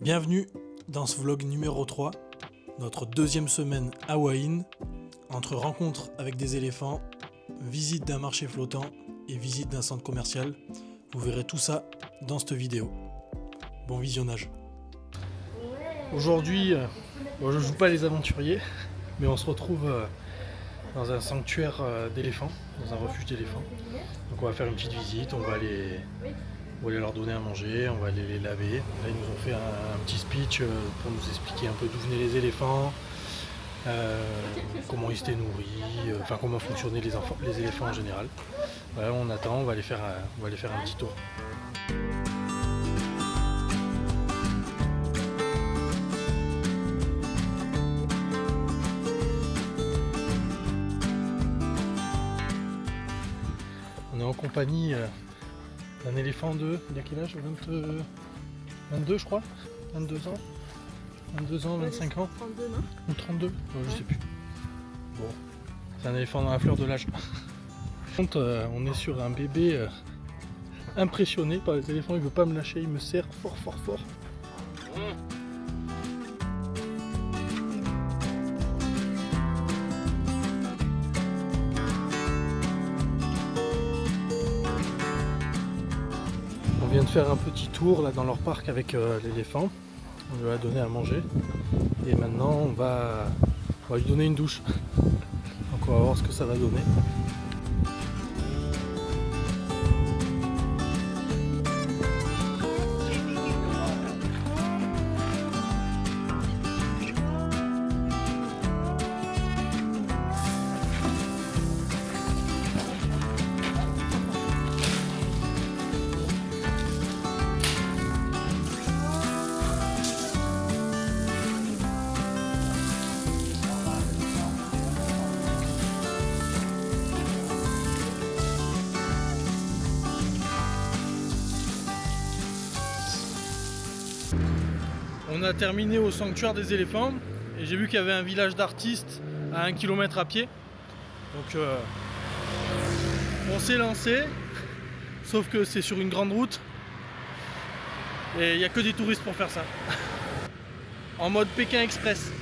Bienvenue dans ce vlog numéro 3, notre deuxième semaine à Hua Hin, entre rencontres avec des éléphants, visite d'un marché flottant et visite d'un centre commercial. Vous verrez tout ça dans cette vidéo. Bon visionnage. Aujourd'hui, je joue pas les aventuriers, mais on se retrouve dans un sanctuaire d'éléphants, dans un refuge d'éléphants. Donc on va faire une petite visite, on va aller leur donner à manger, on va aller les laver. Là ils nous ont fait un petit speech pour nous expliquer un peu d'où venaient les éléphants, comment ils étaient nourris, enfin comment fonctionnaient les éléphants en général. Voilà, on attend, on va aller faire un petit tour. On est en compagnie d'un éléphant il a quel âge 22 je crois, 22 ans, 25 ans 32 non ou 32, je sais plus. Bon, c'est un éléphant dans la fleur de l'âge. Par contre, on est sur un bébé impressionné par les éléphants, il veut pas me lâcher, il me serre fort. On vient de faire un petit tour là dans leur parc avec l'éléphant. On lui a donné à manger et maintenant on va lui donner une douche. Donc on va voir ce que ça va donner. On a terminé au sanctuaire des éléphants et j'ai vu qu'il y avait un village d'artistes à 1 km à pied. Donc on s'est lancé, sauf que c'est sur une grande route et il n'y a que des touristes pour faire ça. En mode Pékin Express.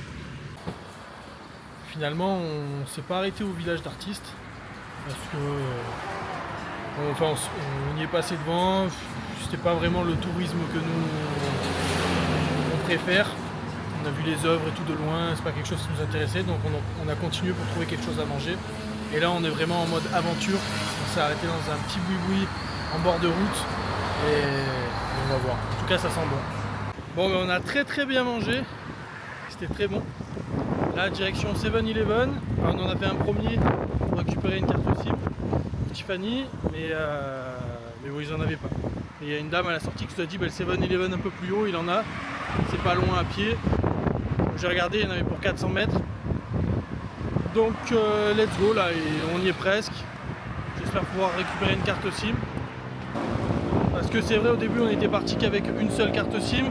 Finalement on s'est pas arrêté au village d'artistes parce que on y est passé devant, c'était pas vraiment le tourisme que nous préfère. On a vu les œuvres et tout de loin, c'est pas quelque chose qui nous intéressait, donc on a continué pour trouver quelque chose à manger. Et là on est vraiment en mode aventure, on s'est arrêté dans un petit boui-boui en bord de route et on va voir. En tout cas ça sent bon. Bon, mais on a très bien mangé, c'était très bon. Là direction 7-Eleven, on en a fait un premier pour récupérer une carte SIM Tiffany, mais bon ils en avaient pas. Et il y a une dame à la sortie qui nous a dit le 7-Eleven un peu plus haut il en a. C'est pas loin à pied. J'ai regardé, il y en avait pour 400 mètres. Donc let's go là, et on y est presque. J'espère pouvoir récupérer une carte SIM. Parce que c'est vrai, au début on était parti qu'avec une seule carte SIM.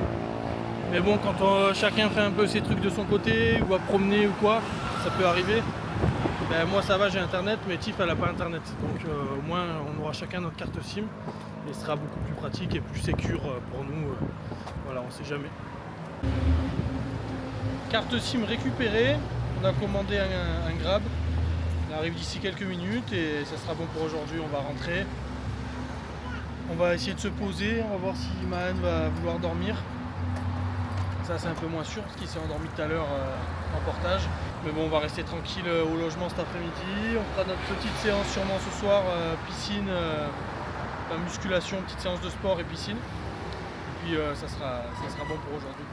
Mais bon, quand chacun fait un peu ses trucs de son côté, ou va promener ou quoi, ça peut arriver. Ben, moi ça va, j'ai internet, mais Tiff elle a pas internet. Donc au moins on aura chacun notre carte SIM. Et ce sera beaucoup plus pratique et plus sécure pour nous. Voilà, on sait jamais. Carte SIM récupérée, on a commandé un Grab, il arrive d'ici quelques minutes et ça sera bon pour aujourd'hui, on va rentrer. On va essayer de se poser, on va voir si Mahan va vouloir dormir. Ça c'est un peu moins sûr parce qu'il s'est endormi tout à l'heure en portage. Mais bon, on va rester tranquille au logement cet après-midi. On fera notre petite séance sûrement ce soir, piscine, musculation, petite séance de sport et piscine. Puis ça sera bon pour aujourd'hui.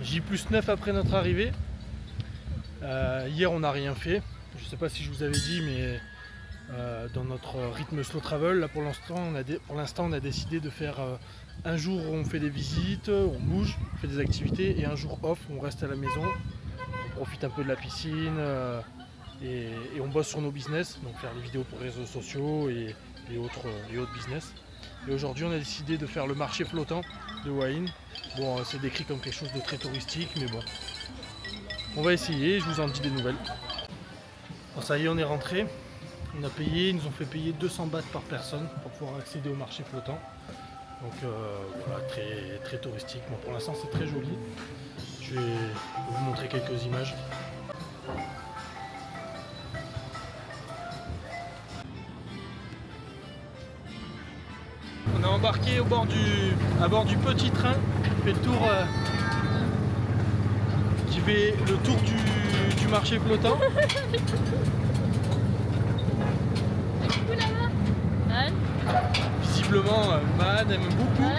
J+9 après notre arrivée. Hier on n'a rien fait. Je ne sais pas si je vous avais dit, mais dans notre rythme slow travel, là pour l'instant on a décidé de faire un jour où on fait des visites, on bouge, on fait des activités, et un jour off où on reste à la maison, on profite un peu de la piscine et on bosse sur nos business, donc faire des vidéos pour les réseaux sociaux et autres business. Et aujourd'hui on a décidé de faire le marché flottant de Hua Hin. Bon, c'est décrit comme quelque chose de très touristique, mais bon, on va essayer, je vous en dis des nouvelles. Bon, ça y est, on est rentré. On a payé, ils nous ont fait payer 200 bahts par personne pour pouvoir accéder au marché flottant. Donc voilà, très, très touristique. Bon, pour l'instant c'est très joli. Je vais vous montrer quelques images. On est embarqué à bord du petit train qui fait le tour, qui fait le tour du marché flottant. Visiblement, Mahad aime beaucoup.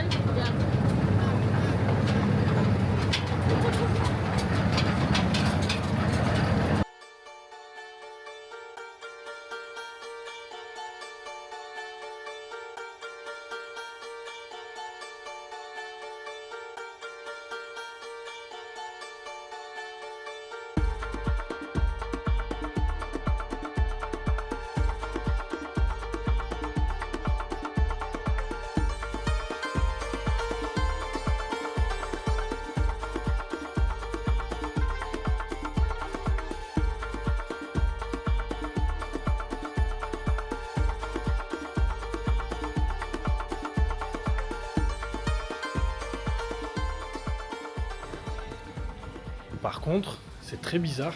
Par contre, c'est très bizarre.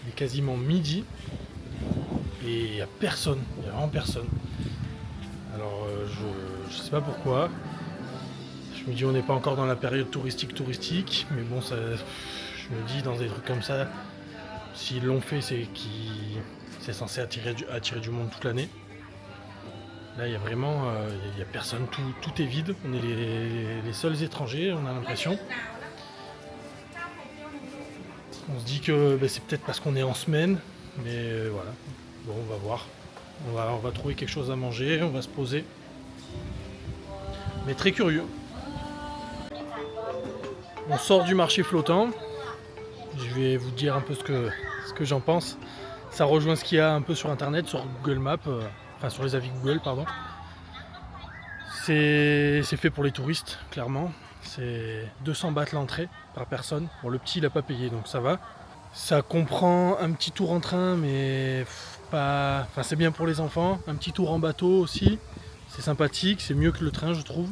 Il est quasiment midi et il n'y a personne. Il n'y a vraiment personne. Alors je sais pas pourquoi. Je me dis on n'est pas encore dans la période touristique, mais bon, ça, je me dis dans des trucs comme ça, s'ils l'ont fait, c'est censé attirer du monde toute l'année. Là, il y a vraiment, il y a personne, tout est vide. On est les seuls étrangers, on a l'impression. On se dit que c'est peut-être parce qu'on est en semaine, mais voilà. Bon, on va voir. On va trouver quelque chose à manger, on va se poser. Mais très curieux. On sort du marché flottant. Je vais vous dire un peu ce que j'en pense. Ça rejoint ce qu'il y a un peu sur internet, sur Google Maps, enfin sur les avis Google, pardon. C'est fait pour les touristes, clairement. C'est 200 bahts l'entrée par personne. Bon, le petit il a pas payé, donc ça va. Ça comprend un petit tour en train, mais pas. Enfin, c'est bien pour les enfants. Un petit tour en bateau aussi. C'est sympathique, c'est mieux que le train, je trouve.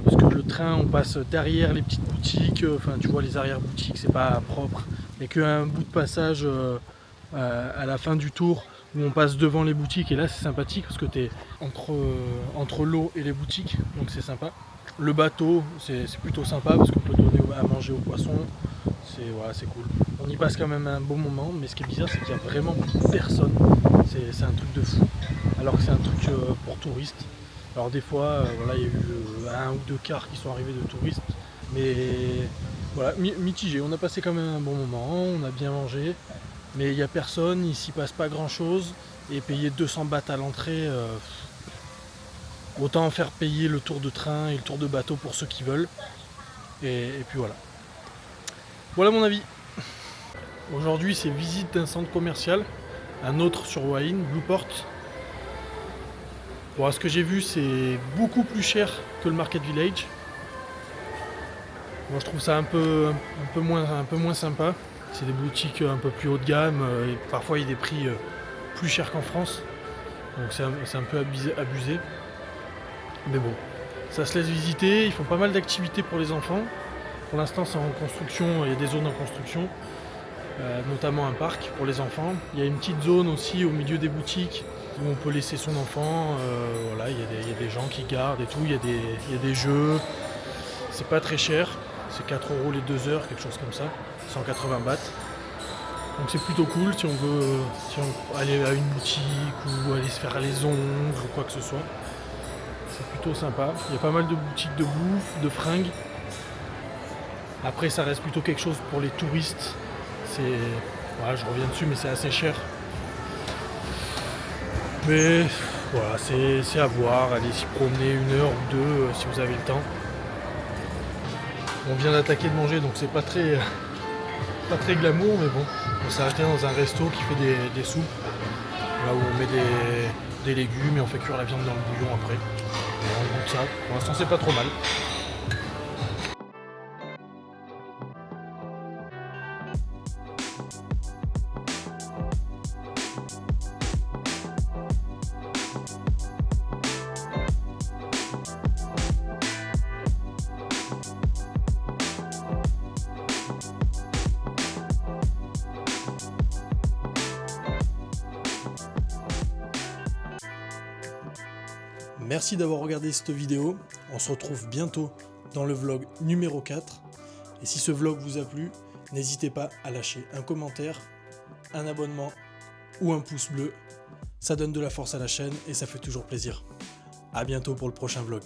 Parce que le train, on passe derrière les petites boutiques. Enfin, tu vois, les arrière-boutiques, c'est pas propre. Il n'y a qu'un bout de passage à la fin du tour où on passe devant les boutiques. Et là, c'est sympathique parce que tu es entre l'eau et les boutiques, donc c'est sympa. Le bateau, c'est plutôt sympa parce qu'on peut donner à manger aux poissons. Voilà, c'est cool. On y passe quand même un bon moment, mais ce qui est bizarre, c'est qu'il n'y a vraiment personne. C'est un truc de fou, alors que c'est un truc pour touristes. Alors des fois, voilà, il y a eu un ou deux cars qui sont arrivés de touristes, mais voilà, mitigé. On a passé quand même un bon moment, on a bien mangé, mais il n'y a personne, il s'y passe pas grand chose, et payer 200 bahts à l'entrée, autant faire payer le tour de train et le tour de bateau pour ceux qui veulent, et puis voilà. Voilà mon avis. Aujourd'hui, c'est visite d'un centre commercial, un autre sur Hua Hin, Blueport. Bon, à ce que j'ai vu, c'est beaucoup plus cher que le Market Village. Moi, je trouve ça un peu moins sympa. C'est des boutiques un peu plus haut de gamme et parfois il y a des prix plus chers qu'en France. Donc c'est un peu abusé. Mais bon, ça se laisse visiter. Ils font pas mal d'activités pour les enfants. Pour l'instant, c'est en construction. Il y a des zones en construction. Notamment un parc pour les enfants. Il y a une petite zone aussi au milieu des boutiques où on peut laisser son enfant. Voilà, il y a des gens qui gardent et tout. Il y a des jeux. C'est pas très cher. C'est 4 € les 2 heures, quelque chose comme ça. 180 bahts. Donc c'est plutôt cool si on veut aller à une boutique ou aller se faire les ongles ou quoi que ce soit. C'est plutôt sympa. Il y a pas mal de boutiques de bouffe, de fringues. Après ça reste plutôt quelque chose pour les touristes. Voilà, je reviens dessus, mais c'est assez cher. Mais voilà, c'est à voir. Allez s'y promener 1 heure ou 2 si vous avez le temps. On vient d'attaquer de manger, donc c'est pas très glamour, mais bon. On s'est arrêté dans un resto qui fait des soupes. Là où on met des légumes et on fait cuire la viande dans le bouillon après. Et on goûte ça. Pour l'instant, c'est pas trop mal. merci d'avoir regardé cette vidéo. On se retrouve bientôt dans le vlog numéro 4. Et si ce vlog vous a plu, n'hésitez pas à lâcher un commentaire, un abonnement ou un pouce bleu. Ça donne de la force à la chaîne et ça fait toujours plaisir. À bientôt pour le prochain vlog.